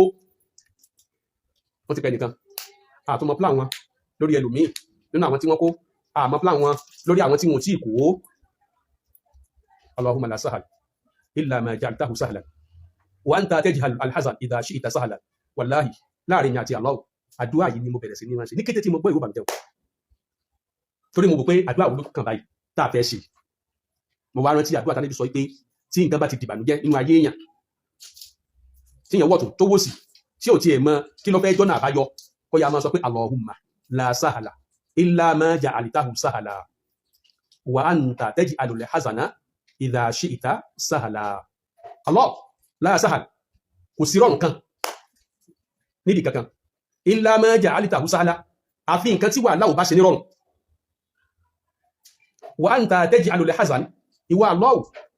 wọ́n ti pẹ́ nìkan àtúmọ̀ plan wọn lórí ẹlòmíì nínú àwọn tí wọ́n kó àmọ́ plan wọn lórí àwọn tí wọ́n tí kó Allahumma la sahal illa ma ja'altahu sahlan wa anta taj'al al-hazan idha shi'ta sahlan wallahi láàrin àti Allah àdúrà yìí ni mo bẹ̀rẹ̀ sí ní ránṣẹ́ ní kété tí mo gbọ́ ìwé bàmí jẹun torí mo wò pé àdúrà wo ló kàn báyìí tá a fẹ́ ṣe mo wá rántí àdúrà tánẹ́bí sọ pé tí nǹkan bá ti dìbànújẹ́ nínú ayé èèyàn tí èèyàn wọ̀tún tó wò sí tí ò tiẹ̀ mọ̀ kí ló fẹ́ jọ́nà àbáyọ kó yá máa sọ pé Allahumma la sahala illa ma ja'altahu sahala wa anta taj'alul hazana idha shi'ta sahala. Allah la sahal kò sí rọrùn kan níbi kankan illa ma ja'altahu sahala àfi nǹkan tí wàhálà ò bá ṣe ní rọrùn wa anta taj'alul hazana ìwà Allah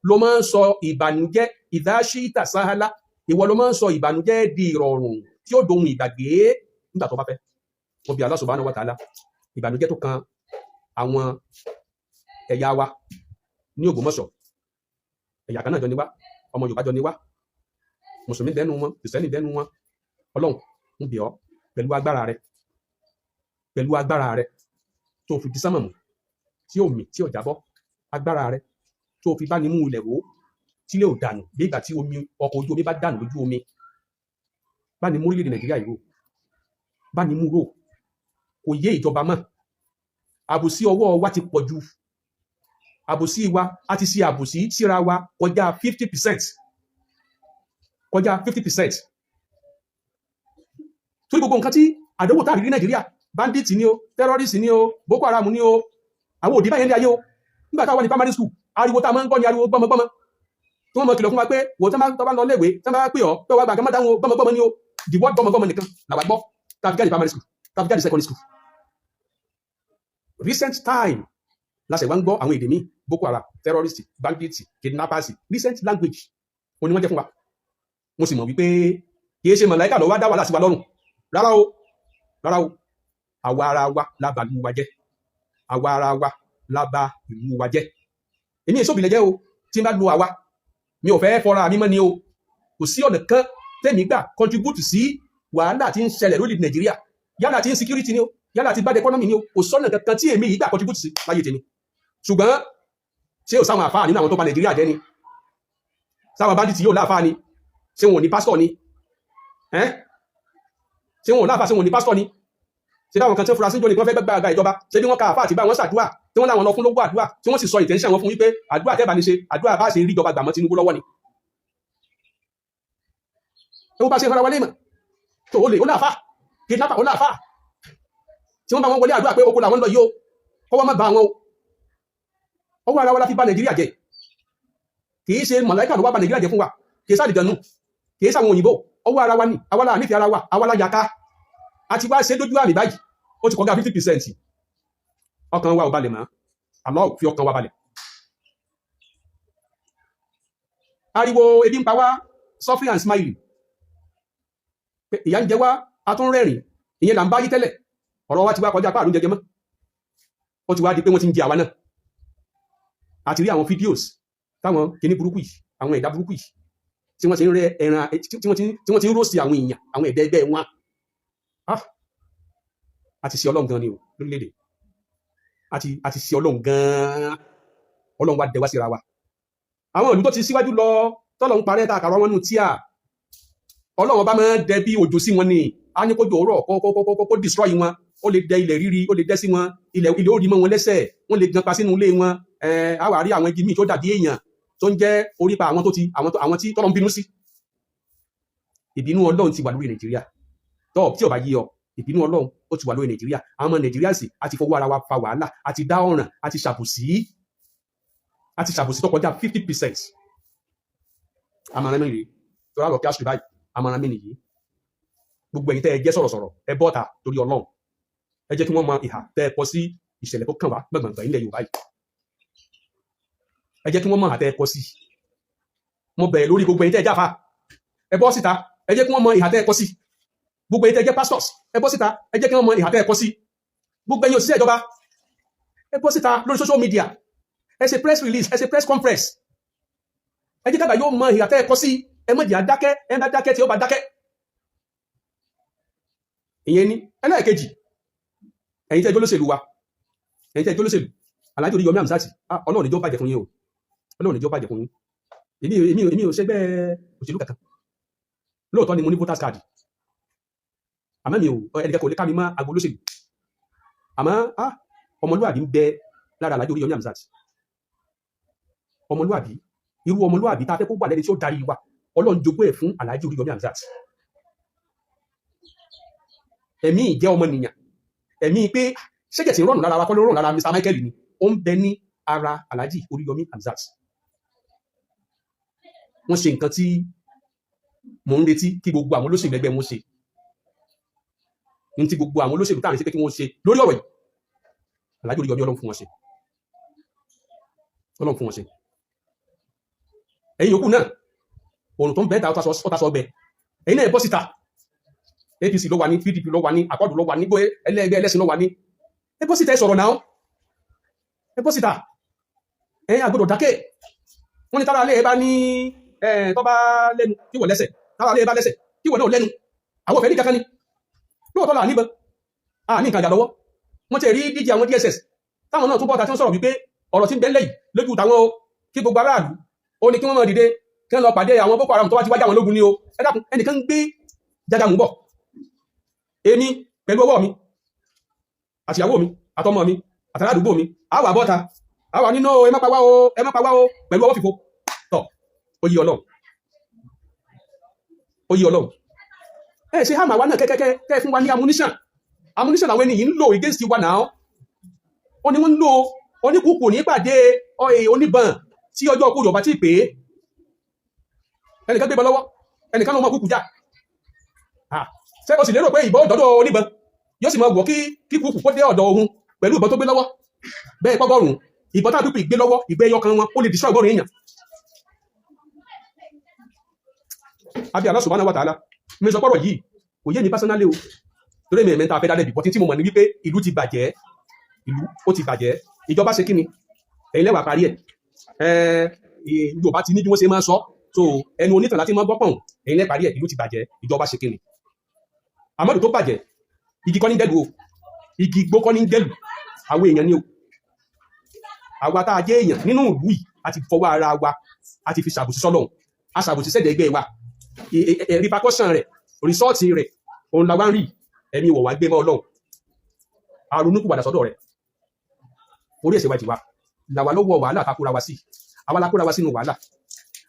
ló máa ń sọ ìbànújẹ́ idha shi'ta sahala ìwọ ló máa ń sọ ìbànújẹ́ di ìrọ̀rùn tí ó dohun ìgbàgbé nígbà tó bá fẹ́. Mo bi Allah subhanahu wa ta'ala ìbànújẹ́ tó kan àwọn ẹ̀yà wa ní Ògbómọ̀ṣọ́ ẹ̀yà kan náà jọ ní wá ọmọ Yorùbá jọ ní wá mùsùlùmí dẹnu wọn kìrìsìtẹ́nì dẹnu wọn Ọlọ́run ń bẹ̀ ọ́ pẹ̀lú agbára rẹ tó fi di sánmọ̀ mú tí ò mì tí ò jábọ́ agbára rẹ tó fi bá ní mú ilẹ̀ wò tí lè ò dànù bí ìgbà tí ọkọ̀ ojú omi bá dànù lójú omi bá ní mú orílẹ̀-èdè Nàìjíríà yìí rò bá ní mú rò kò yé ìjọba mọ́ àbòsí ọwọ́ wa ti pọ̀ jù àbòsí wa a ti ṣe àbòsí síra wa kọjá 50% torí gbogbo nǹkan tí àdánwò tá a rí ní Nàìjíríà bandit ni o terrorist ni o Boko Haram ni o àwọn òdì báyẹn ní ayé o nígbà táwọn ní primary school ariwo tá a máa ń gbọ́ ní ariwo gbọ́mọgbọ́mọ tí wọ́n mọ̀ kìlọ̀ fún wa pé wò tán bá lọ léèwé tán bá pè ọ́ pé wàá gbàgbọ́ dáhùn gbọ́mọgbọ́mọ ni o the word gbọ́mọgbọ́mọ nìkan làwà gbọ́ tàbí jáde primary school tàbí jáde secondary school. Recent time lásẹ̀ wá ń gbọ́ àwọn èdè míì Boko Haram terrorist bandit kidnappers recent language òní wọ́n jẹ́ fún wa mo sì mọ̀ wípé kì í ṣe màláíkà ló wá dá wàhálà sí wa lọ́rùn rárá o àwa ara wa la bà ìlú wa jẹ́ àwa ara wa la bà ìlú wa jẹ́ èmi èso ìbílẹ̀ jẹ́ o tí n bá lu àwa mi ò fẹ́ fọ́ra mi mọ́ ni o kò sí ọ̀nà kan tẹ́mi gbà contribute sí wàhálà tí ń ṣẹlẹ̀ lórí Nàìjíríà yálà tí insecurity ni o yálà tí bad economy ni o kò sọ́nà kankan tí èmi yìí gbà contribute sí láyé tèmi ṣùgbọ́n ṣé ò sáwọn àfáà nínú àwọn tó bà Nàìjíríà jẹ́ ni sáwọn bandit yóò láàfáà ni ṣé wọn ò ní pásítọ̀ ni ṣé wọn ò láàfáà ṣé wọn ò ní pásítọ̀ ni ṣé báwọn kan tí ó fura sí jọ ní wọ́n fẹ́ gbẹ́gbẹ́ àga ìjọba ṣé bí wọ́n ka àfáà àti bá wọn ṣàdúrà tí wọ́n láwọn lọ fún lówó àdúrà tí wọ́n sì sọ intention wọn fún wípé àdúrà tẹ́bà ní ṣe àdúrà bá ṣe rí ìjọba gbàmọ́ Tinubu lọ́wọ́ ni ẹwọ́ bá ṣe fara wọlé mọ̀ tó ó lè ó láàfáà kidnapper ó láàfáà tí wọ́n bá wọn wọlé àdúrà pé oko làwọn lọ yóò kọ́wọ́ má bá wọn ọwọ́ ara wa la fi bà Nàìjíríà jẹ́ kìí ṣe màláíkà ló wá bà Nàìjíríà jẹ́ fún wa kìí sáà dìjànú kìí sáwọn òyìnbó ọwọ́ ara wa ní awálà nífẹ̀ẹ́ ara wa awálà yaka àti wá ṣe dójú àmì báyìí ó ti kọjá 50% ọkàn wa ò balẹ̀ mọ́ Allah fi ọkàn wa balẹ̀. Ariwo ebi ń pa wá suffering and smiling ìyà ń jẹ wá a tún rẹ́rìn ìyẹn là ń bá yí tẹ́lẹ̀, ọ̀rọ̀ wa ti wá kọjá pààrùn jẹjẹ mọ́, ó ti wá di pé wọ́n ti ń jẹ àwa náà. àti rí àwọn fídíòs táwọn kìíní burúkú yìí, àwọn ẹ̀dá burúkú yìí tí wọ́n ti ń rẹ ẹran, tí wọ́n ti ń rọ́ọ̀sì àwọn èèyàn, àwọn ẹ̀dá ẹgbẹ́ wọn. àti sí ọlọ́run gan ni o lórílẹ̀-èdè, àti sí ọlọ́run gan, ọlọ́run wá dẹwà síra wa. àwọn ìlú tó ti síwájú lọ tọ́lọ̀ ń parẹ́ ta àkàrà wọn nù tíà, ọlọ́run ọba máa ń dẹ bí òjò sí wọn ni, a ní kójò ọ̀rọ̀ kó destroy wọn, ó lè dẹ ilẹ̀ rírí, ó lè dẹ́ sí wọn, ilẹ̀ ó rí mọ́ wọn lẹ́sẹ̀, wọ́n lè gan pa sínú ilé wọn. A wà rí àwọn igi míì tó dàbí èèyàn tó ń jẹ́ orípa àwọn tí tọ́lọ̀ ń bínú sí. ìbínú ọlọ́run ti wà lórí Nàìjíríà tí ò bá yí ọ, ìbínú ọlọ́run ó ti wà lórí Nàìjíríà. àwọn ọmọ Nàìjíríà sì àti fọwọ́ ara wa fa wàhálà, àti dá ọ̀ràn, àti ṣàbòsí tó kọjá 50%. àmọ̀ràn mi rèé tó rà lọ kí a ṣe báyìí, àmọ̀ràn mi nìyí. gbogbo ẹ̀yin tẹ́ ẹ jẹ́ sọ̀rọ̀sọ̀rọ̀, ẹ bọ́ta torí ọlọ́run, ẹ jẹ́ kí wọ́n mọ ìhà tẹ́ ẹ kọ sí ìṣẹ̀lẹ̀ tó kàn wá gbọ̀ngbọ̀ngbọ̀ ilẹ̀ Yorùbá yìí. ẹ jẹ́ kí wọ́n mọ ìhà tẹ́ ẹ kọ sí. mo bẹ̀rẹ̀ lórí gbogbo ẹ̀yin tẹ́ ẹ jáfa, ẹ bọ́ síta, ẹ jẹ́ kí wọ́n mọ ìhà tẹ́ ẹ kọ sí. gbogbo ẹ̀yin tẹ́ ẹ jẹ́ pastors, ẹ bọ́ síta, ẹ jẹ́ kí wọ́n mọ ìhà tẹ́ ẹ kọ sí. gbogbo ẹ̀yin òṣìṣẹ́ ìjọba, ẹ bọ́ síta lórí social media, ẹ ṣe press release, ẹ ṣe press conference, ẹ jẹ́ kábà yóò mọ ìhà tẹ́ ẹ kọ sí. ẹ má jẹ́ àdákẹ́, ẹ bá dákẹ́ tí ó bá dákẹ́. ìyẹn ni ẹlẹ́ẹ̀kejì, ẹ̀yin tẹ́ jólóṣèlú wa, ẹ̀yin tẹ́ jólóṣèlú, Alhaji Oríyọmí Hamzat, Ọlọ́run ní jọ̀ọ́ bàjẹ́ fún yín o, Ọlọ́run ní jọ̀ọ́ bàjẹ́ fún yín. èmi ò ṣẹgbẹ́ òṣèlú kankan, lóòótọ́ ni mo ní voters card, àmọ́ mi ò ẹnìkan kò lè ká mi mọ́ agbo olóṣèlú. àmọ́ ọmọlúwàbí ń bẹ lára Alhaji Oríyọmí Hamzat. ọmọlúwàbí, irú ọmọlúwàbí tá a fẹ́ kó wà lẹ́ni tí ó darí wa, Ọlọ́run jogún ẹ̀ fún Alhaji Oríyọmí Hamzat. ẹ̀mí ìjẹ́ ọmọnìyàn, ẹ̀mí pé ṣẹ́jẹ̀ tí ń rọrùn lára wa kọ́ ló rọrùn lára Mr. Michael ni, ó ń bẹ ní ara Alhaji Oríyọmí Hamzat. wọ́n ṣe nǹkan tí mò ń retí kí gbogbo àwọn olóṣèlú ẹgbẹ́ wọn ṣe, ní tí gbogbo àwọn olóṣèlú táàrin sí pé kí wọ́n ṣe lórí ọ̀rọ̀ yìí, Alhaji Oríyọmí Ọlọ́run fún wọn ṣe, Ọlọ́run fún wọn ṣe. ẹ̀yin yòókù náà, òrùn tó ń bẹ́ẹ̀ ta ọ̀tá sọ ọbẹ̀, ẹ̀yin náà bọ́ síta, APC ló wà ní, PDP ló wà ní, Accord ló wà ní, gbé ẹlẹ́gbẹ́ ẹlẹ́sìn ló wà ní, ẹ bọ́ síta ẹ sọ̀rọ̀ náà, ẹ bọ́ síta. ẹ̀yin àgbọ̀dọ̀ dákẹ́. wọ́n ní tára alẹ́ ẹ bá ní tó bá lẹ́nu kí wọ́n lẹ́sẹ̀, tára alẹ́ ẹ bá lẹ́sẹ̀ kí wọ́n náà lẹ́nu. àwọn ọ̀fẹ́ ní kankan ni lóòótọ́ là níbọn, ní nǹkan àjà lọ́wọ́. wọ́n ti rí díje àwọn DSS táwọn náà tún bọ́ta tí wọ́n sọ̀rọ̀ wípé ọ̀rọ̀ tí ń bẹ lẹ́yìn lójú táwọn kí gbogbo aráàlú ó ní kí wọ́n máa dìde kí wọ́n lọ pàdé àwọn Boko Haram tó wá ti wájà wọn lógun ní o. ẹ dákun, ẹnìkan ń gbé Jagamu bọ̀, èmi pẹ̀lú ọwọ́ mi àtìyàwó mi àtọmọ mi àtàládùúgbò mi, àwà bọ́ta, àwà nínú ẹ má pa wá o, ẹ má pa wá o, pẹ̀lú ọwọ́ fìfo. tọ́ ó yí Ọlọ́run, ó yí Ọlọ́run. ẹ ṣe hàmà wa náà kẹ́kẹ́kẹ́ fún wa ní ammunition àwọn ènìyàn ń lò against wa náà. ó ní wọ́n ń lò oníkùkù ní ìpàdé oníbọn tí ọjọ́ kó Yorùbá tí pé ẹnìkan gbébọn lọ́wọ́, ẹnìkan ló mọ kúkú já. ṣé o sì lérò pé ìbọn ọ̀dọ́dọ̀ oníbọn yóò sì mọ wọ̀ kí kúkú kó dé ọ̀dọ̀ ohun pẹ̀lú ìbọn tó gbé lọ́wọ́? bẹ́ẹ̀ pọ́gọ́rùn ìbọn táwọn pípì gbé lọ́wọ́, ìgbẹ́ ẹyọ kan wọn ó lè destroy ọgọ́rùn èèyàn. àbí Allah subhanahu wa ta'ala mi sọ pọ́rọ̀ yìí kò yé mi personally o, torí mi ẹ̀mẹ́ta afẹ́ dálẹ́bì bọ́tí tí mo mọ̀ ní wípé ìlú ti bàjẹ́, ìlú ó ti bàjẹ́. ìjọba ṣe kíni, ẹ̀yin lẹ́wà parí ẹ̀. Yorùbá ti ní bí wọ́n ṣe máa sọ, so ẹnu onítàn láti máa gbọ́pọ̀n, ẹ̀yin lẹ́ parí ẹ̀, ìlú ti bàjẹ́, ìjọba ṣe kíni. àmọ́dù tó bàjẹ́, igi kọ́ ní gẹ́lù o, igi igbó kọ́ ní gẹ́lù, àwọn èèyàn ni o. àwa tá a jẹ́ èèyàn nínú ìlú yìí àti fọwọ́ ara wa àti fi ṣàbòsí sọ́lọ́hun, a ṣàbòsí sẹ́dẹ̀ ẹgbẹ́ wa, repercussion rẹ̀, result rẹ̀, òun la wá ń rí, ẹ̀mí wọ̀ wá gbé mọ́ Ọlọ́run. àrùnúkú padà sọ́dọ̀ rẹ̀, orí ẹ̀sẹ̀ wa ti wá làwà lọ́wọ́ wàhálà takúra wa sí, àwa lakúra wa sínú wàhálà,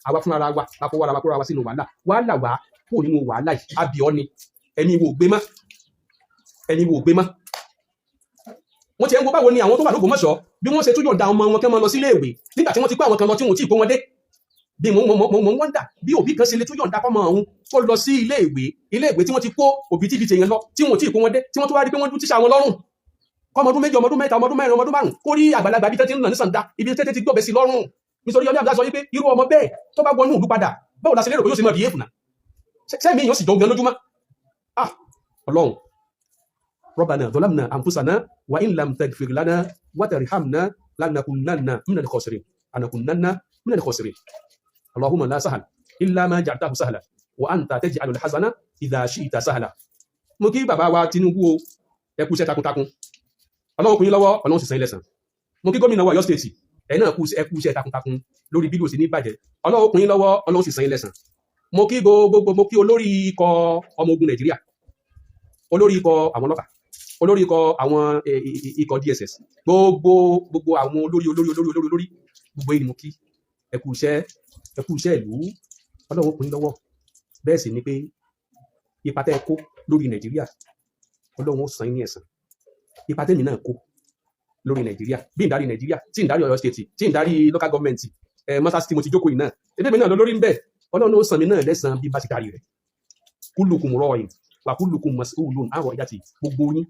àwa fún ara wa láfọwọ́ ara wa kúra wa sínú wàhálà wà kúrò nínú wàhálà yìí. abíọ́ ni ẹ̀mí wo gbé mọ́, ẹ̀mí wo gbé mọ́. wọ́n ti ẹ̀ ń wo báwo ni àwọn tó wà l'Ógbómọ̀ṣọ́ bí wọ́n ṣe tún yọ̀ǹda ọmọ wọn kẹ́ mọ́ lọ sílé ìwé nígbà tí wọ́n ti kó àwọn kan lọ tí wọ́n ti kó wọn dé. bí mo wọ́n dà bí òbí kan ṣe lè tún yọ̀ǹda fọ́mọ ọ̀hún kó lọ sí ilé ìwé tí wọ́n ti kó òbí tí fi tèèyàn lọ tí wọ́n ti kó wọn dé, tí wọ́n tó wá rí pé wọ́n dún tíṣà wọn lọ́rùn. ọmọdún méjì, ọmọdún mẹ́ta, ọmọdún mẹ́rin, ọmọdún márùn kó rí àgbàlagbà bí tẹ́tí ń nà ní sàǹdà ibi tẹ́tí ti gbọ́bẹ̀ sí lọ́rùn. nítorí Oríyọmí Hamzat sọ wípé irú ọmọ bẹ́ẹ̀ tó bá wọnú ìlú padà báwo la ṣe lérò pé yóò ṣe mọ̀ bí èèfù náà, sẹ́mi yóò sì jọ gan lójúmọ́. Ọlọ́run ربنا ظلمنا أنفسنا وإن لم تغفر لنا وترحمنا لنكونن من الخاسرين من الخاسرين اللهم لا سهل إلا ما جعلته سهلا وأنت تجعل الحزن إذا شئت سهلا. mo kí bàbá wa Tinubu o, ẹ kú iṣẹ́ takuntakun, Ọlọ́run kún yín lọ́wọ́, Ọlọ́run sì san yín lẹ́san. mo kí gómìnà wa Ọ̀yọ́ state, ẹ náà ẹ kú iṣẹ́ takuntakun lórí bí ló ṣe ní bàjẹ́, Ọlọ́run kún yín lọ́wọ́, Ọlọ́run sì san yín lẹ́san. mo kí olórí ikọ̀ ọmọ ogun Nàìjíríà, olórí ikọ̀ àwọn ọlọ́pàá, olórí ikọ̀ àwọn ikọ̀ DSS, gbogbo àwọn olórí gbogbo yìí ni mo kí, ẹ kú iṣẹ́ ìlú, Ọlọ́run kún yín lọ́wọ́. bẹ́ẹ̀ sì ni pé ipa tẹ́ ẹ kó lórí Nàìjíríà, Ọlọ́run ó san yín ní ẹ̀san. ipa tẹ́mi náà kó lórí Nàìjíríà, bí n darí Nàìjíríà, tí n darí Ọ̀yọ́ state, tí n darí local government, mọ́sáàsì tí mo ti jókòó yìí náà, ẹgbẹ́ mi náà lọ lórí ń bẹ̀, Ọlọ́run ó san mi náà lẹ́san bí bá ti darí rẹ̀. kullukum ra'in wa kullukum mas'ulun 'an ra'iyatihi, gbogbo yín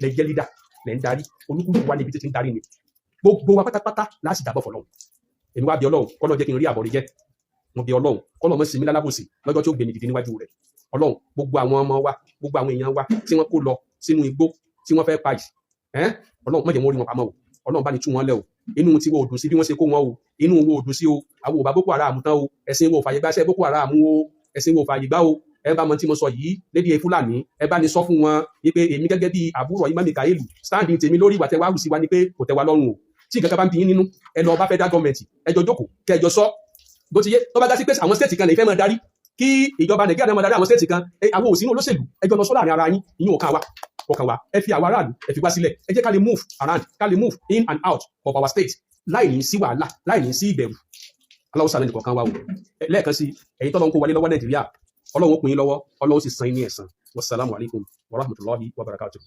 lẹ jẹ́ lídà, lẹ ń darí, olúkúlùkù wà níbi tí ń darí ni, gbogbo wa pátápátá láti jábọ̀ fọlọ́run. èmi wá bí Ọlọ́run kọ́lọ́ jẹ́ kí n rí àbọ̀rí jẹ́, mo bí Ọlọ́run kọ́lọ́ mọ́ sí mi lálábòsí lọ́jọ́ tí ó gbé mi dìde níwájú rẹ̀. Ọlọ́run gbogbo àwọn ọmọ wa, gbogbo àwọn èèyàn wa tí wọ́n kó lọ sínú igbó tí wọ́n fẹ́ pa yìí, Ọlọ́run má jẹ́ wọ́n rí wọn pamọ́ o, Ọlọ́run bá ní tú wọn lẹ̀ o, inú tí wọ́n ò dùn sí bí wọ́n ṣe kó wọn o, inú wo ò dùn sí o, àwọn ò bá Boko Haram tán o, ẹ̀sìn wo ò fàyè gbà ṣẹ́ Boko Haram o, ẹ̀sìn wo ò fàyè gbà o. ẹ bá mọ tí mo sọ yìí lédè Fúlàní, ẹ bá ní sọ fún wọn wípé èmi gẹ́gẹ́ bí àbúrò Imam Mikaelu, standing tèmi lórí ìwà tẹwàá sí wa ni pé kò tẹ́ wa lọ́rùn o. tí nǹkan kan bá ń bí yín nínú, ẹ lọ bá federal government, ẹ jọ jókòó kẹ́ ẹ jọ sọ bó ti yé. tó bá dá sí pé àwọn state kan lè fẹ́ máa darí, kí ìjọba Nàìjíríà náà máa darí àwọn state kan, àwọn òsínú olóṣèlú, ẹ jọ lọ sọ láàrin ara yín, ìyún ọ̀kan wa, ẹ fi àwọn aráàlú ẹ fi wá sílẹ̀, ẹ jẹ́ ká lè move around, ká lè move in and out of our state láì ní sí wàhálà, láì ní sí ìbẹ̀rù. Aláwọ̀ sàlẹ̀ nìkan kan wá o. lẹ́ẹ̀kan sí ẹ̀yin tọ́lọ́run kó wọlé lọ́wọ́ Nàìjíríà, Ọlọ́run ó pín yín lọ́wọ́, Ọlọ́run sì san yín ní ẹ̀san. Wassalamu alaikum warahmatullahi wabarakatuh.